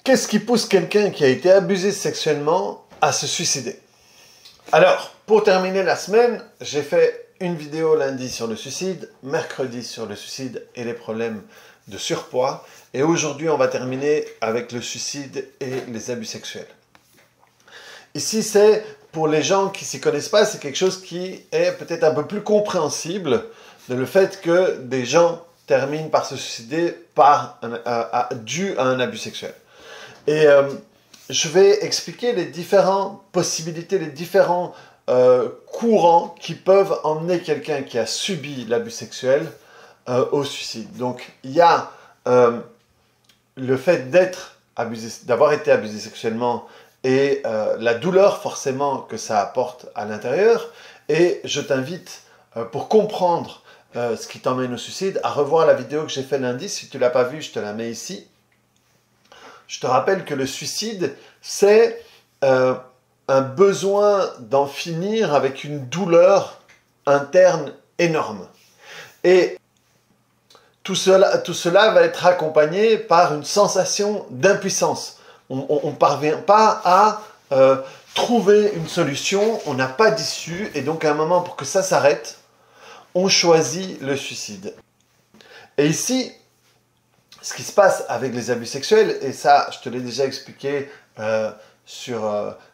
Qu'est-ce qui pousse quelqu'un qui a été abusé sexuellement à se suicider? Alors, pour terminer la semaine, j'ai fait une vidéo lundi sur le suicide, mercredi sur le suicide et les problèmes de surpoids. Et aujourd'hui, on va terminer avec le suicide et les abus sexuels. Ici, c'est pour les gens qui ne s'y connaissent pas, c'est quelque chose qui est peut-être un peu plus compréhensible de le fait que des gens terminent par se suicider dû à un abus sexuel. Et je vais expliquer les différentes possibilités, les différents courants qui peuvent emmener quelqu'un qui a subi l'abus sexuel au suicide. Donc, il y a le fait d'avoir été abusé sexuellement et la douleur forcément que ça apporte à l'intérieur. Et je t'invite, pour comprendre ce qui t'emmène au suicide, à revoir la vidéo que j'ai fait lundi. Si tu ne l'as pas vue, je te la mets ici. Je te rappelle que le suicide, c'est un besoin d'en finir avec une douleur interne énorme. Et tout cela va être accompagné par une sensation d'impuissance. On ne parvient pas à trouver une solution, on n'a pas d'issue, et donc à un moment, pour que ça s'arrête, on choisit le suicide. Et ici, ce qui se passe avec les abus sexuels, et ça, je te l'ai déjà expliqué sur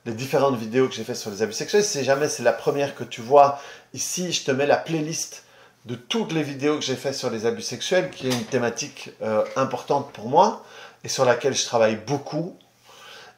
les différentes vidéos que j'ai faites sur les abus sexuels, si jamais c'est la première que tu vois, ici, je te mets la playlist de toutes les vidéos que j'ai faites sur les abus sexuels, qui est une thématique importante pour moi, et sur laquelle je travaille beaucoup.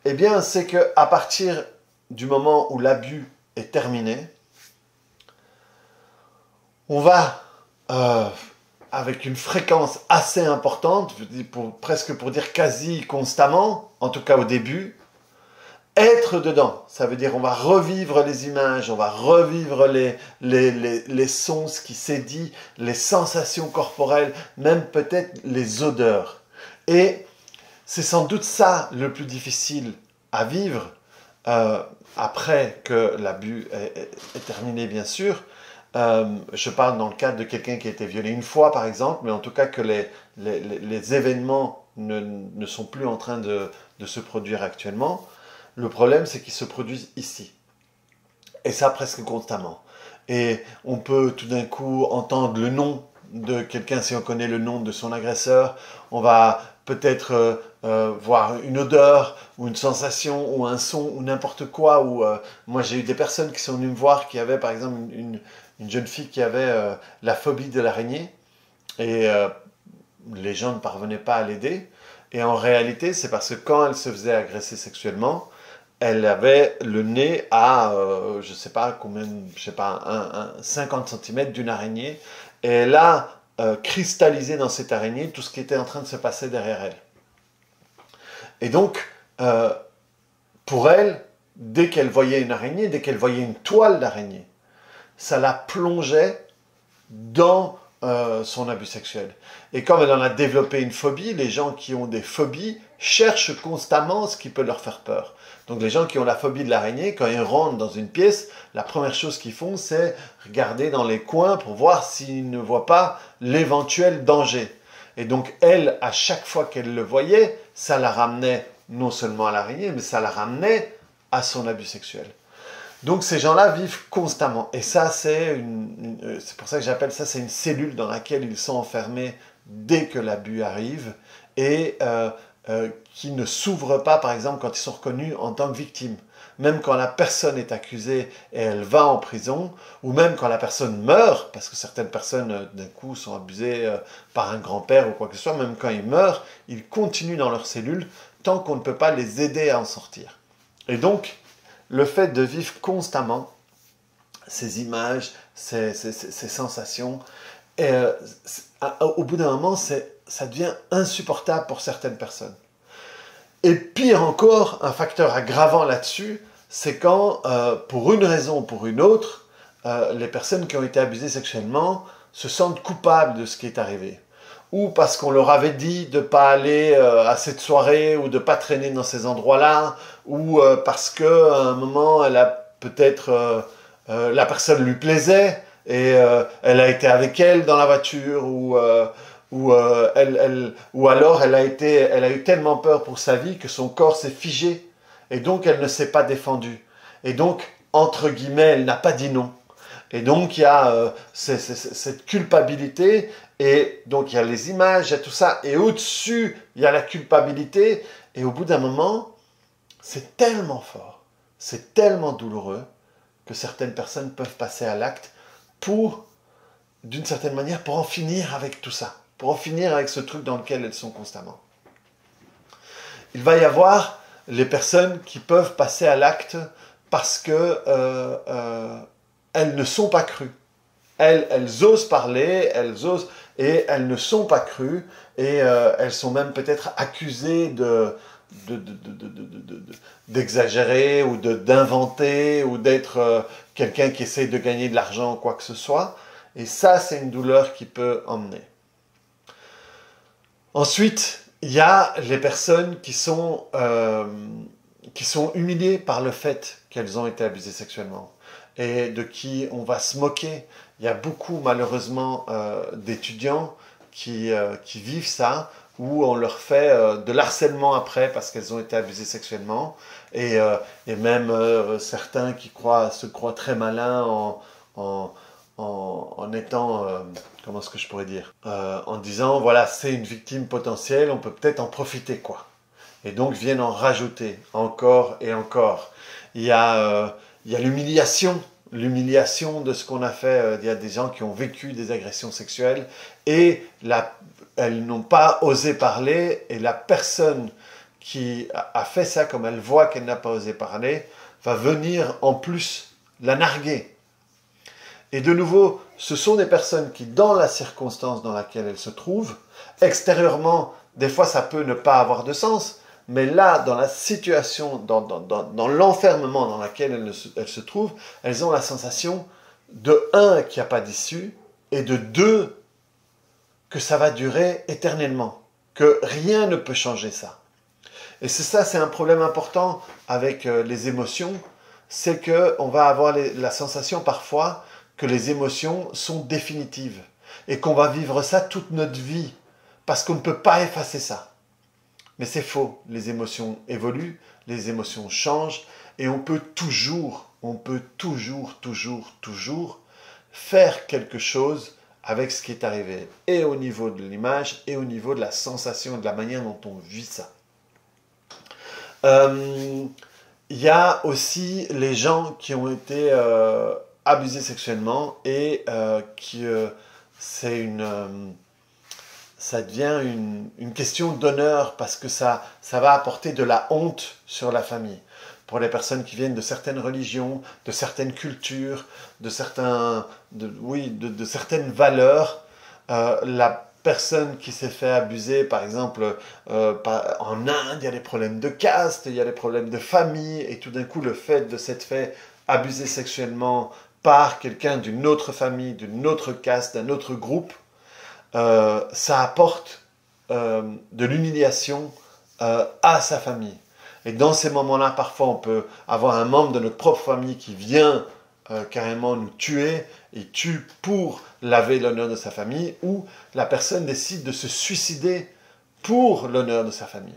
Eh bien, c'est qu'à partir du moment où l'abus est terminé, on va avec une fréquence assez importante, presque pour dire quasi constamment, en tout cas au début, être dedans. Ça veut dire on va revivre les images, on va revivre les sons, ce qui s'est dit, les sensations corporelles, même peut-être les odeurs. Et c'est sans doute ça le plus difficile à vivre, après que l'abus est terminé, bien sûr. Je parle dans le cadre de quelqu'un qui a été violé une fois, par exemple, mais en tout cas que les événements ne sont plus en train de se produire actuellement. Le problème, c'est qu'ils se produisent ici. Et ça, presque constamment. Et on peut tout d'un coup entendre le nom de quelqu'un, si on connaît le nom de son agresseur. On va peut-être voir une odeur, ou une sensation, ou un son, ou n'importe quoi. Moi, j'ai eu des personnes qui sont venues me voir qui avaient, par exemple, une jeune fille qui avait la phobie de l'araignée. Et les gens ne parvenaient pas à l'aider. Et en réalité, c'est parce que quand elle se faisait agresser sexuellement, elle avait le nez à, je ne sais pas combien, 50 cm d'une araignée. Et elle a cristallisé dans cette araignée tout ce qui était en train de se passer derrière elle. Et donc, pour elle, dès qu'elle voyait une araignée, dès qu'elle voyait une toile d'araignée, ça la plongeait dans son abus sexuel. Et comme elle en a développé une phobie, les gens qui ont des phobies cherchent constamment ce qui peut leur faire peur. Donc les gens qui ont la phobie de l'araignée, quand ils rentrent dans une pièce, la première chose qu'ils font, c'est regarder dans les coins pour voir s'ils ne voient pas l'éventuel danger. Et donc elle, à chaque fois qu'elle le voyait, ça la ramenait non seulement à l'araignée, mais ça la ramenait à son abus sexuel. Donc ces gens-là vivent constamment. Et ça, c'est pour ça que j'appelle ça, c'est une cellule dans laquelle ils sont enfermés dès que l'abus arrive et qui ne s'ouvrent pas, par exemple, quand ils sont reconnus en tant que victimes. Même quand la personne est accusée et elle va en prison, ou même quand la personne meurt, parce que certaines personnes, d'un coup, sont abusées par un grand-père ou quoi que ce soit, même quand ils meurent, ils continuent dans leur cellule tant qu'on ne peut pas les aider à en sortir. Et donc, le fait de vivre constamment ces images, ces sensations, au bout d'un moment, ça devient insupportable pour certaines personnes. Et pire encore, un facteur aggravant là-dessus, c'est quand, pour une raison ou pour une autre, les personnes qui ont été abusées sexuellement se sentent coupables de ce qui est arrivé. Ou parce qu'on leur avait dit de ne pas aller à cette soirée ou de ne pas traîner dans ces endroits-là, ou parce qu'à un moment, elle a peut-être la personne lui plaisait et elle a été avec elle dans la voiture, ou ou alors elle a eu tellement peur pour sa vie que son corps s'est figé et donc elle ne s'est pas défendue. Et donc, entre guillemets, elle n'a pas dit non. Et donc il y a cette culpabilité, et donc il y a les images, il y a tout ça, et au-dessus, il y a la culpabilité, et au bout d'un moment, c'est tellement fort, c'est tellement douloureux, que certaines personnes peuvent passer à l'acte pour, d'une certaine manière, pour en finir avec tout ça, pour en finir avec ce truc dans lequel elles sont constamment. Il va y avoir les personnes qui peuvent passer à l'acte parce que elles ne sont pas crues. Elles osent parler, elles osent, et elles ne sont pas crues, et elles sont même peut-être accusées d'exagérer, ou d'inventer, ou d'être quelqu'un qui essaye de gagner de l'argent, quoi que ce soit. Et ça, c'est une douleur qui peut emmener. Ensuite, il y a les personnes qui sont humiliées par le fait qu'elles ont été abusées sexuellement et de qui on va se moquer. Il y a beaucoup, malheureusement, d'étudiants qui vivent ça, où on leur fait de l'harcèlement après parce qu'elles ont été abusées sexuellement, et même certains qui se croient très malins en étant, comment est-ce que je pourrais dire, en disant, voilà, c'est une victime potentielle, on peut peut-être en profiter, quoi. Et donc viennent en rajouter encore et encore. Il y a l'humiliation de ce qu'on a fait. Il y a des gens qui ont vécu des agressions sexuelles et elles n'ont pas osé parler, et la personne qui a fait ça, comme elle voit qu'elle n'a pas osé parler, va venir en plus la narguer. Et de nouveau, ce sont des personnes qui, dans la circonstance dans laquelle elles se trouvent, extérieurement, des fois ça peut ne pas avoir de sens, mais là, dans la situation, dans l'enfermement dans lequel elles se trouvent, elles ont la sensation de 1, qu'il n'y a pas d'issue, et de 2, que ça va durer éternellement, que rien ne peut changer ça. Et c'est un problème important avec les émotions, c'est qu'on va avoir la sensation parfois que les émotions sont définitives, et qu'on va vivre ça toute notre vie, parce qu'on ne peut pas effacer ça. Mais c'est faux, les émotions évoluent, les émotions changent, et on peut toujours faire quelque chose avec ce qui est arrivé, et au niveau de l'image, et au niveau de la sensation, et de la manière dont on vit ça. Il y a aussi les gens qui ont été abusés sexuellement, et ça devient une question d'honneur, parce que ça va apporter de la honte sur la famille. Pour les personnes qui viennent de certaines religions, de certaines cultures, de certaines valeurs, la personne qui s'est fait abuser, par exemple, en Inde, il y a des problèmes de caste, il y a des problèmes de famille, et tout d'un coup, le fait de s'être fait abuser sexuellement par quelqu'un d'une autre famille, d'une autre caste, d'un autre groupe, ça apporte de l'humiliation à sa famille. Et dans ces moments-là, parfois, on peut avoir un membre de notre propre famille qui vient carrément nous tuer, et tue pour laver l'honneur de sa famille, ou la personne décide de se suicider pour l'honneur de sa famille.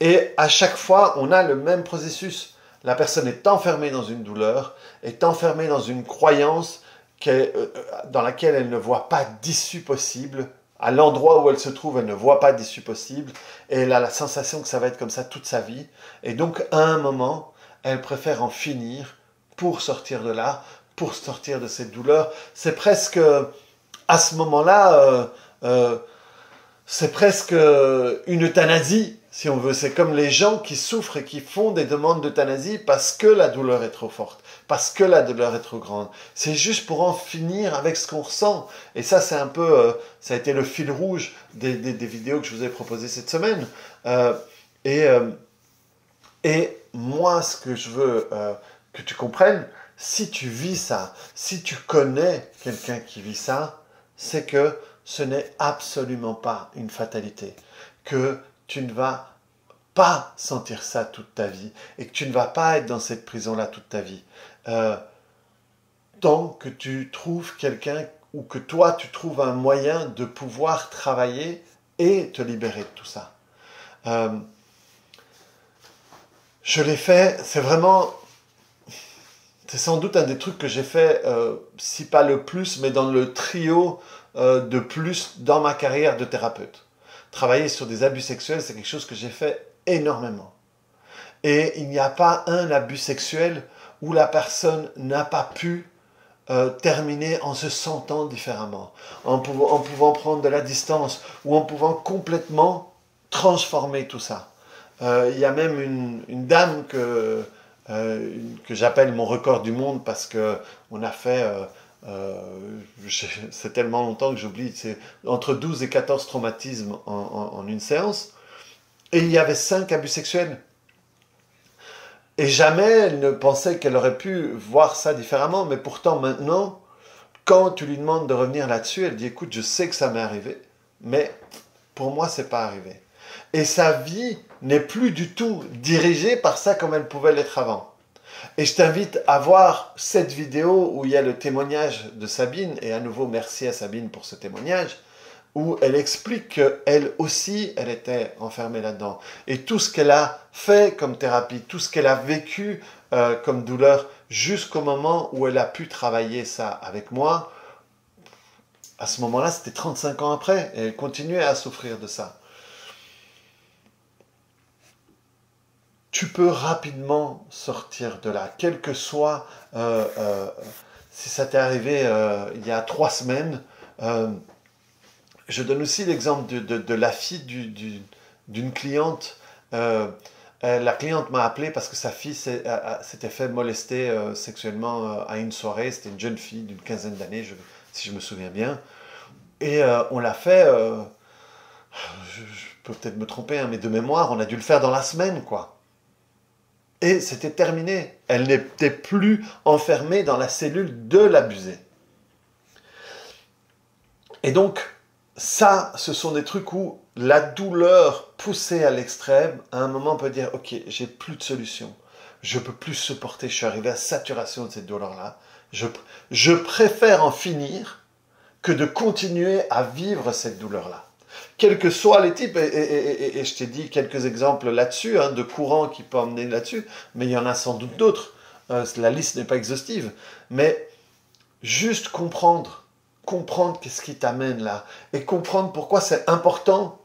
Et à chaque fois, on a le même processus. La personne est enfermée dans une douleur, est enfermée dans une croyance dans laquelle elle ne voit pas d'issue possible. À l'endroit où elle se trouve, elle ne voit pas d'issue possible, et elle a la sensation que ça va être comme ça toute sa vie. Et donc, à un moment, elle préfère en finir pour sortir de là, pour sortir de cette douleur. C'est presque, à ce moment-là, c'est presque une euthanasie, si on veut. C'est comme les gens qui souffrent et qui font des demandes d'euthanasie parce que la douleur est trop forte, parce que la douleur est trop grande. C'est juste pour en finir avec ce qu'on ressent. Et ça, c'est un peu, ça a été le fil rouge des vidéos que je vous ai proposées cette semaine. Et moi, ce que je veux que tu comprennes, si tu vis ça, si tu connais quelqu'un qui vit ça, c'est que ce n'est absolument pas une fatalité, que tu ne vas pas sentir ça toute ta vie, et que tu ne vas pas être dans cette prison-là toute ta vie. Tant que tu trouves quelqu'un ou que toi, tu trouves un moyen de pouvoir travailler et te libérer de tout ça. Je l'ai fait, c'est sans doute un des trucs que j'ai fait, si pas le plus, mais dans le trio de plus dans ma carrière de thérapeute. Travailler sur des abus sexuels, c'est quelque chose que j'ai fait énormément. Et il n'y a pas un abus sexuel où la personne n'a pas pu terminer en se sentant différemment, en pouvant prendre de la distance ou en pouvant complètement transformer tout ça. Il y a même une dame que j'appelle mon record du monde parce qu'on a fait, c'est tellement longtemps que j'oublie, c'est entre 12 et 14 traumatismes en une séance, et il y avait 5 abus sexuels. Et jamais elle ne pensait qu'elle aurait pu voir ça différemment, mais pourtant maintenant, quand tu lui demandes de revenir là-dessus, elle dit écoute, je sais que ça m'est arrivé, mais pour moi, c'est pas arrivé. Et sa vie n'est plus du tout dirigée par ça comme elle pouvait l'être avant. Et je t'invite à voir cette vidéo où il y a le témoignage de Sabine, et à nouveau merci à Sabine pour ce témoignage, où elle explique qu'elle aussi, elle était enfermée là-dedans. Et tout ce qu'elle a fait comme thérapie, tout ce qu'elle a vécu comme douleur, jusqu'au moment où elle a pu travailler ça avec moi, à ce moment-là, c'était 35 ans après, et elle continuait à souffrir de ça. Tu peux rapidement sortir de là, quel que soit, si ça t'est arrivé il y a 3 semaines, je donne aussi l'exemple de la fille d'une cliente. La cliente m'a appelé parce que sa fille s'était fait molester sexuellement à une soirée. C'était une jeune fille d'une quinzaine d'années, si je me souviens bien. Et on l'a fait, je peux peut-être me tromper, hein, mais de mémoire, on a dû le faire dans la semaine, quoi. Et c'était terminé. Elle n'était plus enfermée dans la cellule de l'abusé. Et donc, ça, ce sont des trucs où la douleur poussée à l'extrême, à un moment, on peut dire, ok, j'ai plus de solution. Je peux plus supporter, je suis arrivé à saturation de cette douleur-là. Je préfère en finir que de continuer à vivre cette douleur-là. Quels que soient les types, et je t'ai dit quelques exemples là-dessus, hein, de courants qui peuvent emmener là-dessus, mais il y en a sans doute d'autres. La liste n'est pas exhaustive. Mais juste comprendre qu'est-ce qui t'amène là, et comprendre pourquoi c'est important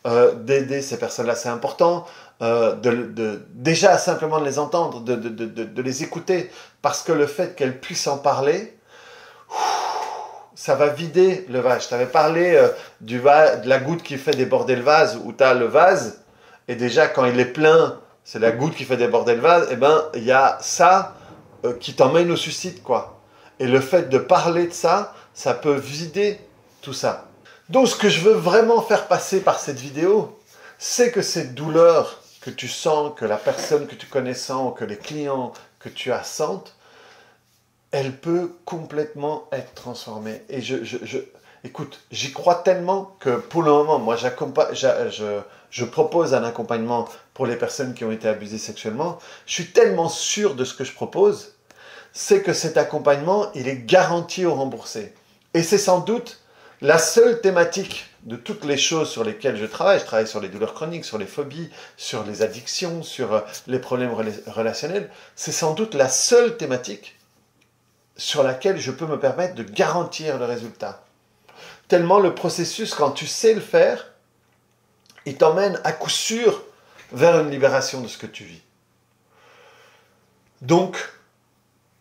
d'aider ces personnes-là. C'est important déjà simplement de les entendre, de les écouter, parce que le fait qu'elles puissent en parler, ça va vider le vase. Je t'avais parlé de la goutte qui fait déborder le vase, où tu as le vase, et déjà quand il est plein, c'est la goutte qui fait déborder le vase, et ben il y a ça qui t'emmène au suicide, quoi. Et le fait de parler de ça, ça peut vider tout ça. Donc ce que je veux vraiment faire passer par cette vidéo, c'est que cette douleur que tu sens, que la personne que tu connais sent, que les clients que tu as sentent, elle peut complètement être transformée. Et écoute, j'y crois tellement que pour le moment, moi je propose un accompagnement pour les personnes qui ont été abusées sexuellement. Je suis tellement sûr de ce que je propose, c'est que cet accompagnement, il est garanti au remboursé. Et c'est sans doute la seule thématique de toutes les choses sur lesquelles je travaille. Je travaille sur les douleurs chroniques, sur les phobies, sur les addictions, sur les problèmes relationnels. C'est sans doute la seule thématique sur laquelle je peux me permettre de garantir le résultat. Tellement le processus, quand tu sais le faire, il t'emmène à coup sûr vers une libération de ce que tu vis. Donc,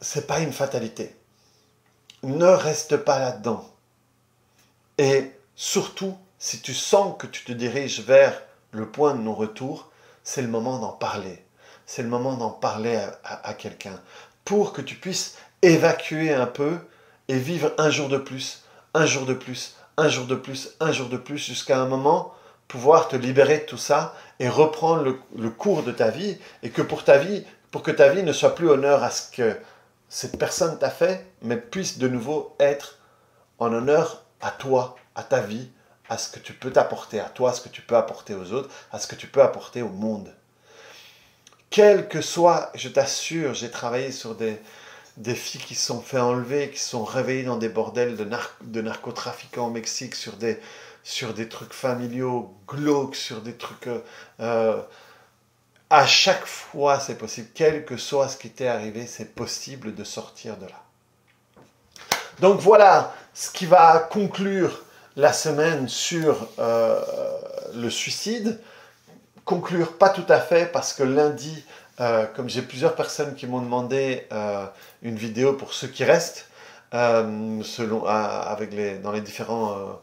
c'est pas une fatalité. Ne reste pas là-dedans. Et surtout, si tu sens que tu te diriges vers le point de non-retour, c'est le moment d'en parler. C'est le moment d'en parler à quelqu'un pour que tu puisses évacuer un peu et vivre un jour de plus, un jour de plus, un jour de plus, un jour de plus, jusqu'à un moment pouvoir te libérer de tout ça et reprendre le cours de ta vie, et que pour que ta vie ne soit plus honneur à ce que cette personne t'a fait, mais puisse de nouveau être en honneur à toi, à ta vie, à ce que tu peux t'apporter à toi, à ce que tu peux apporter aux autres, à ce que tu peux apporter au monde. Quel que soit, je t'assure, j'ai travaillé sur des filles qui se sont fait enlever, qui se sont réveillées dans des bordels de narcotrafiquants au Mexique sur des trucs familiaux glauques, sur des trucs... à chaque fois, c'est possible. Quel que soit ce qui t'est arrivé, c'est possible de sortir de là. Donc voilà ce qui va conclure la semaine sur le suicide. Conclure pas tout à fait parce que lundi, comme j'ai plusieurs personnes qui m'ont demandé une vidéo pour ceux qui restent, dans les différents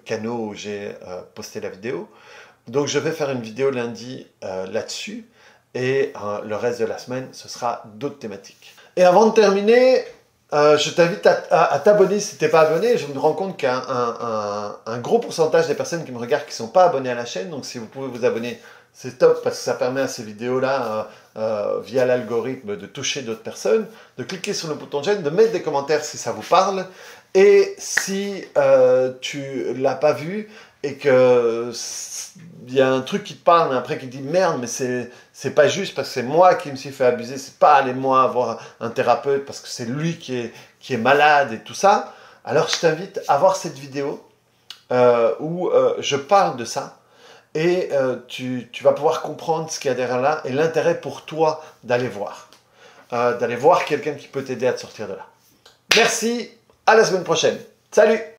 canaux où j'ai posté la vidéo. Donc je vais faire une vidéo lundi là-dessus et le reste de la semaine, ce sera d'autres thématiques. Et avant de terminer, je t'invite à t'abonner si tu n'es pas abonné. Je me rends compte qu'il y a un gros pourcentage des personnes qui me regardent qui ne sont pas abonnées à la chaîne. Donc si vous pouvez vous abonner, c'est top parce que ça permet à ces vidéos-là, via l'algorithme, de toucher d'autres personnes, de cliquer sur le bouton j'aime, de mettre des commentaires si ça vous parle. Et si tu ne l'as pas vu et que il y a un truc qui te parle, mais après qui te dit merde, mais c'est pas juste parce que c'est moi qui me suis fait abuser, c'est pas aller moi voir un thérapeute parce que c'est lui qui est malade et tout ça. Alors je t'invite à voir cette vidéo où je parle de ça et tu vas pouvoir comprendre ce qu'il y a derrière là et l'intérêt pour toi d'aller voir quelqu'un qui peut t'aider à te sortir de là. Merci, à la semaine prochaine. Salut!